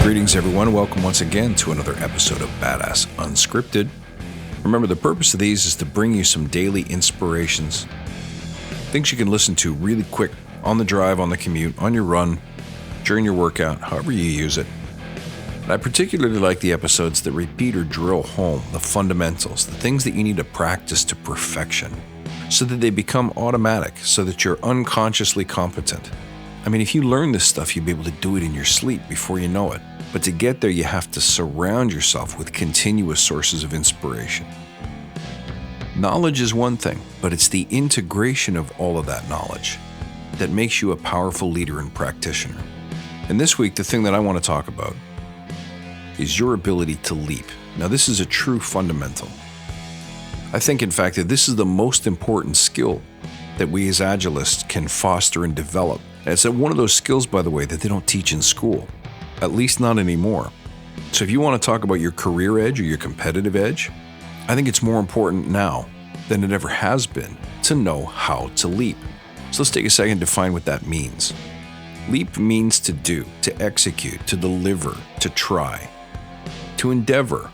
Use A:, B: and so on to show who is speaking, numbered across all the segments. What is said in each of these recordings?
A: Greetings, everyone. Welcome once again to another episode of Badass Unscripted. Remember, the purpose of these is to bring you some daily inspirations, things you can listen to really quick on the drive, on the commute, on your run, during your workout, however you use it. And I particularly like the episodes that repeat or drill home the fundamentals, the things that you need to practice to perfection, so that they become automatic, so that you're unconsciously competent. I mean, if you learn this stuff, you'll be able to do it in your sleep before you know it. But to get there, you have to surround yourself with continuous sources of inspiration. Knowledge is one thing, but it's the integration of all of that knowledge that makes you a powerful leader and practitioner. And this week, the thing that I want to talk about is your ability to leap. Now, this is a true fundamental. I think, in fact, that this is the most important skill that we as Agilists can foster and develop. And it's one of those skills, by the way, that they don't teach in school, at least not anymore. So if you want to talk about your career edge or your competitive edge, I think it's more important now than it ever has been to know how to leap. So let's take a second to define what that means. Leap means to do, to execute, to deliver, to try, to endeavor.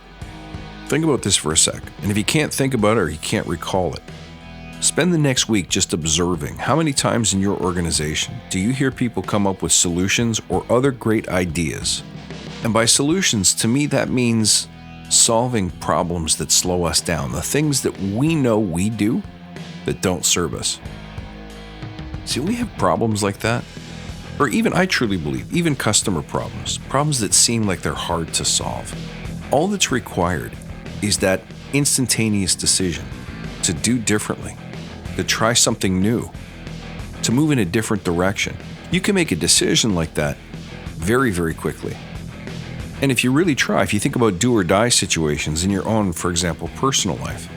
A: Think about this for a sec. And if you can't think about it or you can't recall it, spend the next week just observing how many times in your organization do you hear people come up with solutions or other great ideas. And by solutions, to me, that means solving problems that slow us down, the things that we know we do that don't serve us. See, we have problems like that. Or even, I truly believe, even customer problems that seem like they're hard to solve. All that's required is that instantaneous decision to do differently, to try something new, to move in a different direction. You can make a decision like that very, very quickly. And if you really try, if you think about do or die situations in your own, for example, personal life,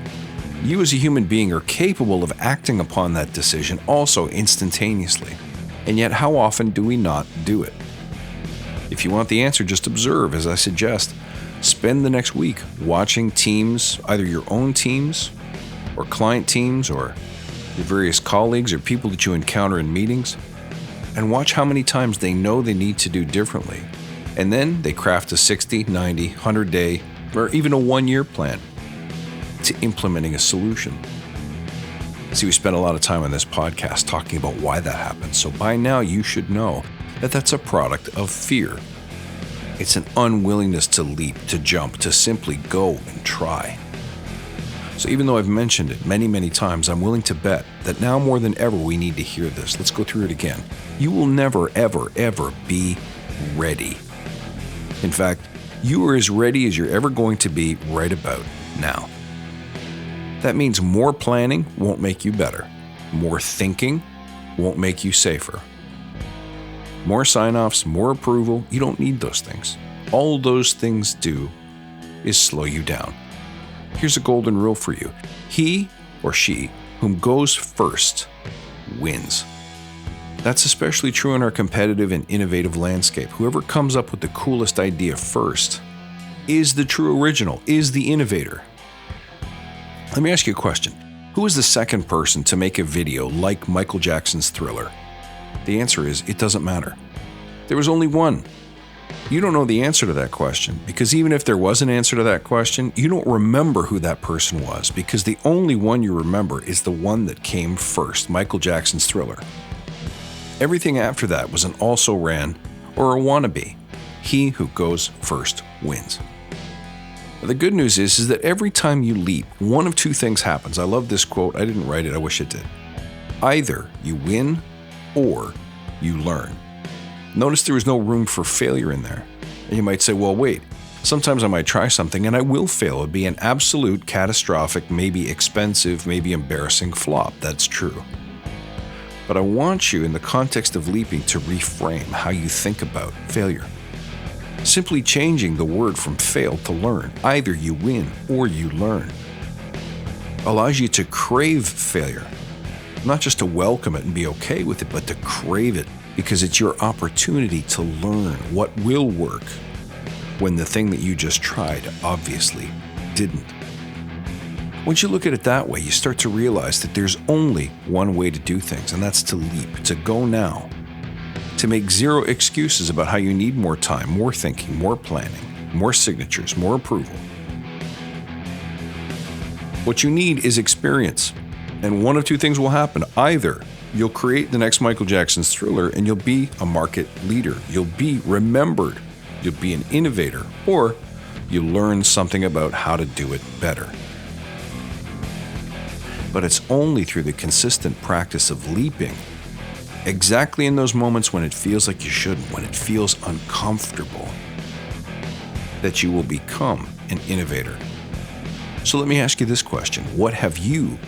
A: you as a human being are capable of acting upon that decision also instantaneously. And yet, how often do we not do it? If you want the answer, just observe, as I suggest. Spend the next week watching teams, either your own teams or client teams or your various colleagues or people that you encounter in meetings, and watch how many times they know they need to do differently. And then they craft a 60, 90, 100-day, or even a one-year plan to implementing a solution. See, we spent a lot of time on this podcast talking about why that happens. So by now, you should know that that's a product of fear. It's an unwillingness to leap, to jump, to simply go and try. So even though I've mentioned it many, many times, I'm willing to bet that now more than ever, we need to hear this. Let's go through it again. You will never, ever, ever be ready. In fact, you are as ready as you're ever going to be right about now. That means more planning won't make you better. More thinking won't make you safer. More sign-offs, more approval, you don't need those things. All those things do is slow you down. Here's a golden rule for you. He or she whom goes first wins. That's especially true in our competitive and innovative landscape. Whoever comes up with the coolest idea first is the true original, is the innovator. Let me ask you a question. Who was the second person to make a video like Michael Jackson's Thriller? The answer is, it doesn't matter. There was only one. You don't know the answer to that question, because even if there was an answer to that question, you don't remember who that person was, because the only one you remember is the one that came first, Michael Jackson's Thriller. Everything after that was an also-ran or a wannabe. He who goes first wins. The good news is that every time you leap, one of two things happens. I love this quote. I didn't write it. I wish it did. Either you win or you learn. Notice there was no room for failure in there. And you might say, well, wait, sometimes I might try something and I will fail. It would be an absolute catastrophic, maybe expensive, maybe embarrassing flop. That's true. But I want you, in the context of leaping, to reframe how you think about failure. Simply changing the word from fail to learn. Either you win or you learn. Allows you to crave failure. Not just to welcome it and be okay with it, but to crave it, because it's your opportunity to learn what will work when the thing that you just tried obviously didn't. Once you look at it that way, you start to realize that there's only one way to do things, and that's to leap, to go now. to make zero excuses about how you need more time, more thinking, more planning, more signatures, more approval. What you need is experience. And one of two things will happen. Either you'll create the next Michael Jackson's Thriller and you'll be a market leader. You'll be remembered. You'll be an innovator. Or you'll learn something about how to do it better. But it's only through the consistent practice of leaping, exactly in those moments when it feels like you shouldn't, when it feels uncomfortable, that you will become an innovator. So let me ask you this question. What have you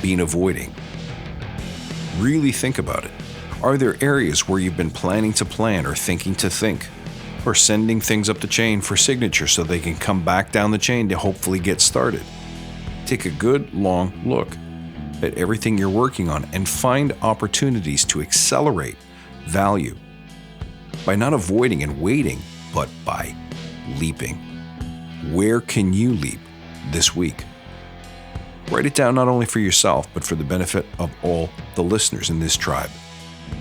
A: been avoiding? Really think about it. Are there areas where you've been planning to plan or thinking to think, or sending things up the chain for signature so they can come back down the chain to hopefully get started? Take a good long look at everything you're working on and find opportunities to accelerate value by not avoiding and waiting, but by leaping. Where can you leap this week? Write it down not only for yourself, but for the benefit of all the listeners in this tribe.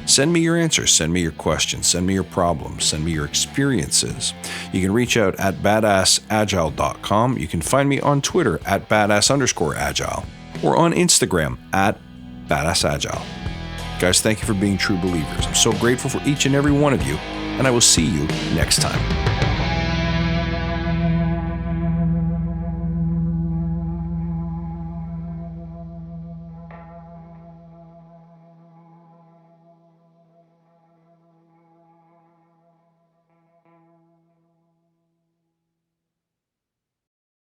A: Send me your answers, send me your questions, send me your problems, send me your experiences. You can reach out at badassagile.com. You can find me on Twitter at badass_agile or on Instagram at badassagile. Guys, thank you for being true believers. I'm so grateful for each and every one of you, and I will see you next time.